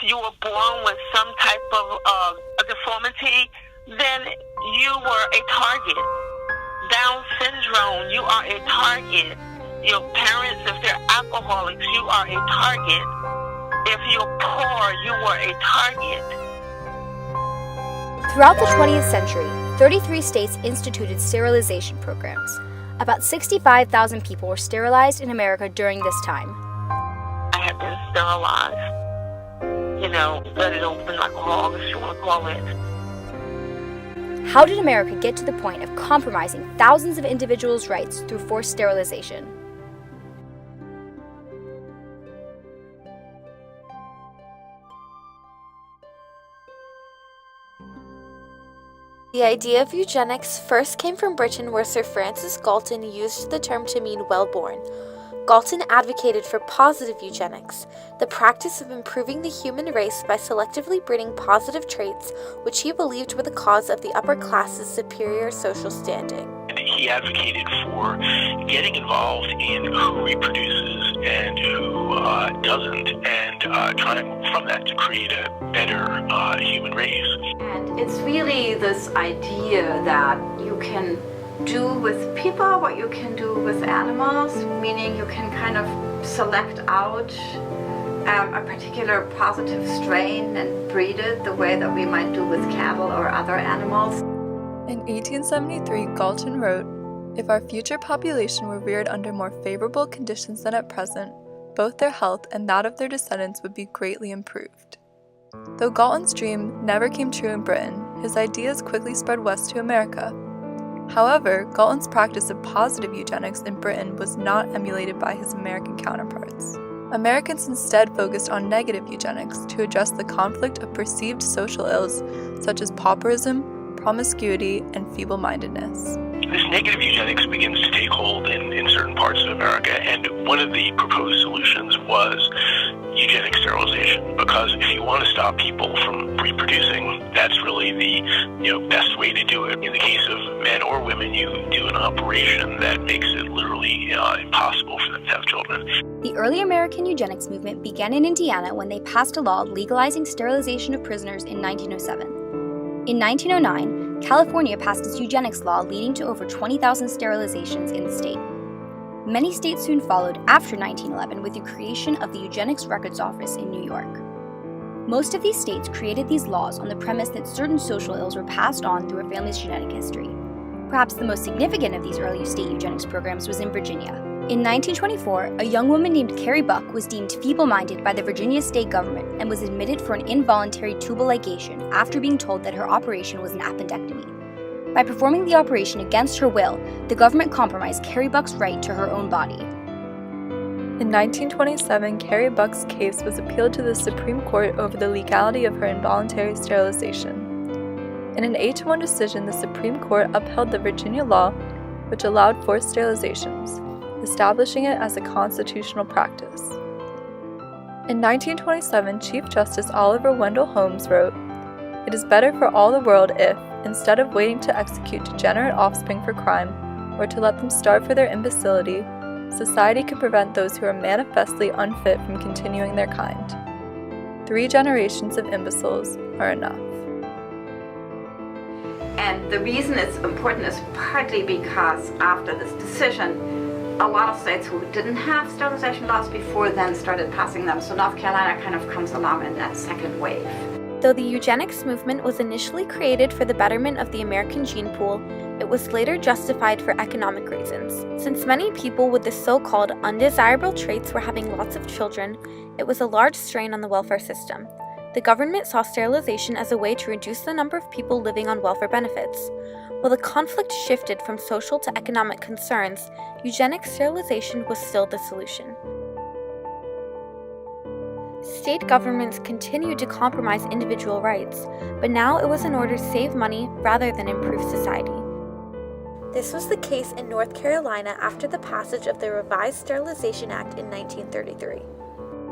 you were born with some type of a deformity, then you were a target. Down syndrome, you are a target. Your parents, if they're alcoholics, you are a target. If you're poor, you were a target. Throughout the 20th century, 33 states instituted sterilization programs. About 65,000 people were sterilized in America during this time. I had been sterilized. Gutted open like a hog, if you want to call it. How did America get to the point of compromising thousands of individuals' rights through forced sterilization? The idea of eugenics first came from Britain, where Sir Francis Galton used the term to mean well-born. Galton advocated for positive eugenics, the practice of improving the human race by selectively breeding positive traits, which he believed were the cause of the upper class's superior social standing. He advocated for getting involved in who reproduces and who doesn't, and trying from that to create a better human race. And it's really this idea that you can do with people what you can do with animals, meaning you can kind of select out a particular positive strain and breed it the way that we might do with cattle or other animals. In 1873, Galton wrote, "If our future population were reared under more favorable conditions than at present, both their health and that of their descendants would be greatly improved." Though Galton's dream never came true in Britain, his ideas quickly spread west to America. However, Galton's practice of positive eugenics in Britain was not emulated by his American counterparts. Americans instead focused on negative eugenics to address the conflict of perceived social ills such as pauperism, promiscuity, and feeble-mindedness. This negative eugenics begins to take hold in certain parts of America, and one of the proposed solutions was eugenic sterilization, because if you want to stop people from reproducing, that's really the best way to do it. In the case of men or women, you do an operation that makes it literally impossible for them to have children. The early American eugenics movement began in Indiana when they passed a law legalizing sterilization of prisoners in 1907. In 1909, California passed its eugenics law, leading to over 20,000 sterilizations in the state. Many states soon followed after 1911 with the creation of the Eugenics Records Office in New York. Most of these states created these laws on the premise that certain social ills were passed on through a family's genetic history. Perhaps the most significant of these early state eugenics programs was in Virginia. In 1924, a young woman named Carrie Buck was deemed feeble-minded by the Virginia state government and was admitted for an involuntary tubal ligation after being told that her operation was an appendectomy. By performing the operation against her will, the government compromised Carrie Buck's right to her own body. In 1927, Carrie Buck's case was appealed to the Supreme Court over the legality of her involuntary sterilization. In an 8-1 decision, the Supreme Court upheld the Virginia law, which allowed forced sterilizations, establishing it as a constitutional practice. In 1927, Chief Justice Oliver Wendell Holmes wrote, "It is better for all the world if, instead of waiting to execute degenerate offspring for crime, or to let them starve for their imbecility, society can prevent those who are manifestly unfit from continuing their kind. 3 generations of imbeciles are enough." And the reason it's important is partly because after this decision, a lot of states who didn't have sterilization laws before then started passing them. So North Carolina kind of comes along in that second wave. Though the eugenics movement was initially created for the betterment of the American gene pool, it was later justified for economic reasons. Since many people with the so-called undesirable traits were having lots of children, it was a large strain on the welfare system. The government saw sterilization as a way to reduce the number of people living on welfare benefits. While the conflict shifted from social to economic concerns, eugenic sterilization was still the solution. State governments continued to compromise individual rights, but now it was in order to save money rather than improve society. This was the case in North Carolina after the passage of the Revised Sterilization Act in 1933.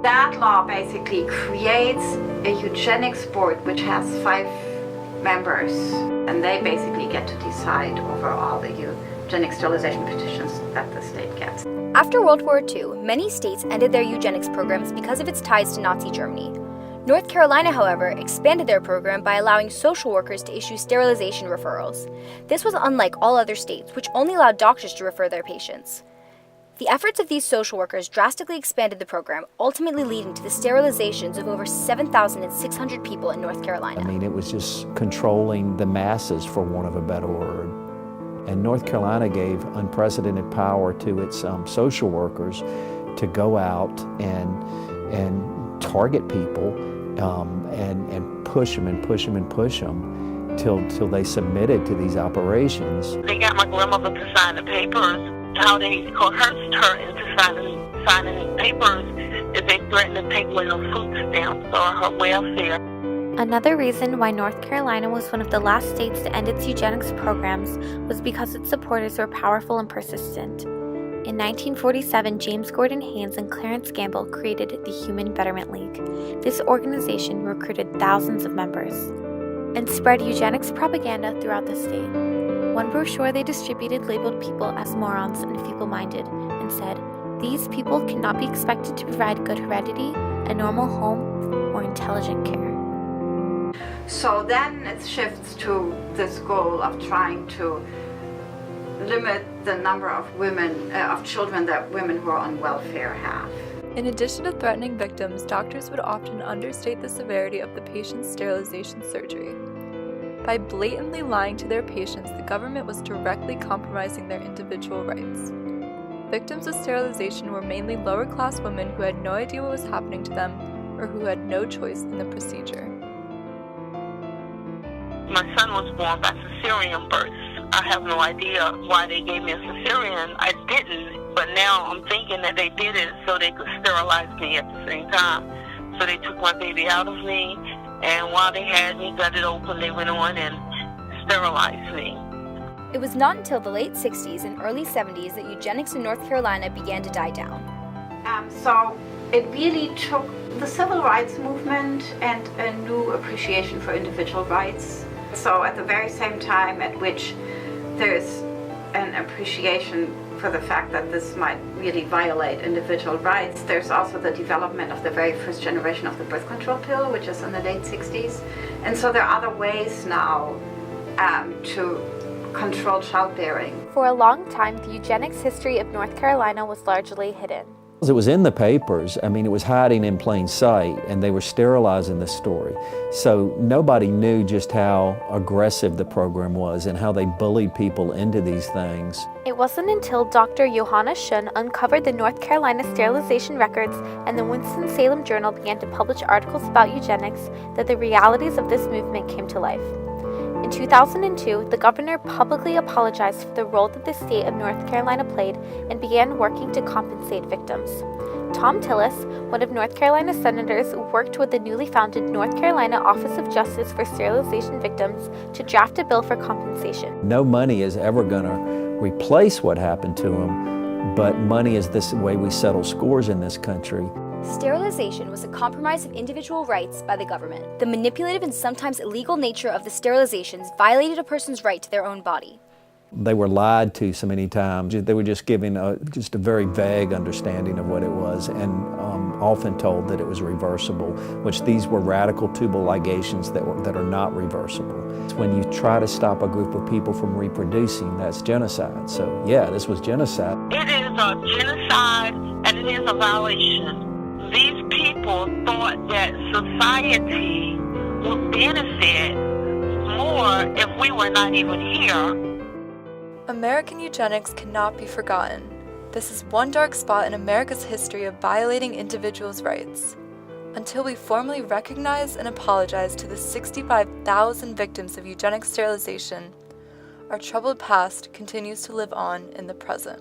That law basically creates a eugenics board which has 5 members, and they basically get to decide over all the eugenic sterilization petitions that the state gets. After World War II, many states ended their eugenics programs because of its ties to Nazi Germany. North Carolina, however, expanded their program by allowing social workers to issue sterilization referrals. This was unlike all other states, which only allowed doctors to refer their patients. The efforts of these social workers drastically expanded the program, ultimately leading to the sterilizations of over 7,600 people in North Carolina. I mean, it was just controlling the masses, for want of a better word. And North Carolina gave unprecedented power to its social workers to go out and target people and push them and push them and push them till they submitted to these operations. They got my grandmother to sign the papers. How they coerced her into signing papers is they threatened to take away her food stamps or her welfare. Another reason why North Carolina was one of the last states to end its eugenics programs was because its supporters were powerful and persistent. In 1947, James Gordon Haynes and Clarence Gamble created the Human Betterment League. This organization recruited thousands of members and spread eugenics propaganda throughout the state. One brochure they distributed labeled people as morons and feeble-minded and said, "These people cannot be expected to provide good heredity, a normal home, or intelligent care." So then it shifts to this goal of trying to limit the number of children that women who are on welfare have. In addition to threatening victims, doctors would often understate the severity of the patient's sterilization surgery. By blatantly lying to their patients, the government was directly compromising their individual rights. Victims of sterilization were mainly lower-class women who had no idea what was happening to them or who had no choice in the procedure. My son was born by cesarean birth. I have no idea why they gave me a cesarean. I didn't, but now I'm thinking that they did it so they could sterilize me at the same time. So they took my baby out of me, and while they had me, got it open, they went on and sterilized me. It was not until the late 60s and early 70s that eugenics in North Carolina began to die down. So it really took the civil rights movement and a new appreciation for individual rights. So at the very same time at which there's an appreciation for the fact that this might really violate individual rights, there's also the development of the very first generation of the birth control pill, which is in the late 60s. And so there are other ways now to control childbearing. For a long time, the eugenics history of North Carolina was largely hidden. It was in the papers. I mean, it was hiding in plain sight, and they were sterilizing the story. So nobody knew just how aggressive the program was and how they bullied people into these things. It wasn't until Dr. Johanna Schun uncovered the North Carolina sterilization records and the Winston-Salem Journal began to publish articles about eugenics that the realities of this movement came to life. In 2002, the governor publicly apologized for the role that the state of North Carolina played and began working to compensate victims. Tom Tillis, one of North Carolina's senators, worked with the newly founded North Carolina Office of Justice for Sterilization Victims to draft a bill for compensation. No money is ever going to replace what happened to them, but money is this way we settle scores in this country. Sterilization was a compromise of individual rights by the government. The manipulative and sometimes illegal nature of the sterilizations violated a person's right to their own body. They were lied to so many times. They were just giving just a very vague understanding of what it was, and often told that it was reversible, which these were radical tubal ligations that are not reversible. It's when you try to stop a group of people from reproducing, that's genocide. So yeah, this was genocide. It is a genocide and it is a violation. These people thought that society would benefit more if we were not even here. American eugenics cannot be forgotten. This is one dark spot in America's history of violating individuals' rights. Until we formally recognize and apologize to the 65,000 victims of eugenic sterilization, our troubled past continues to live on in the present.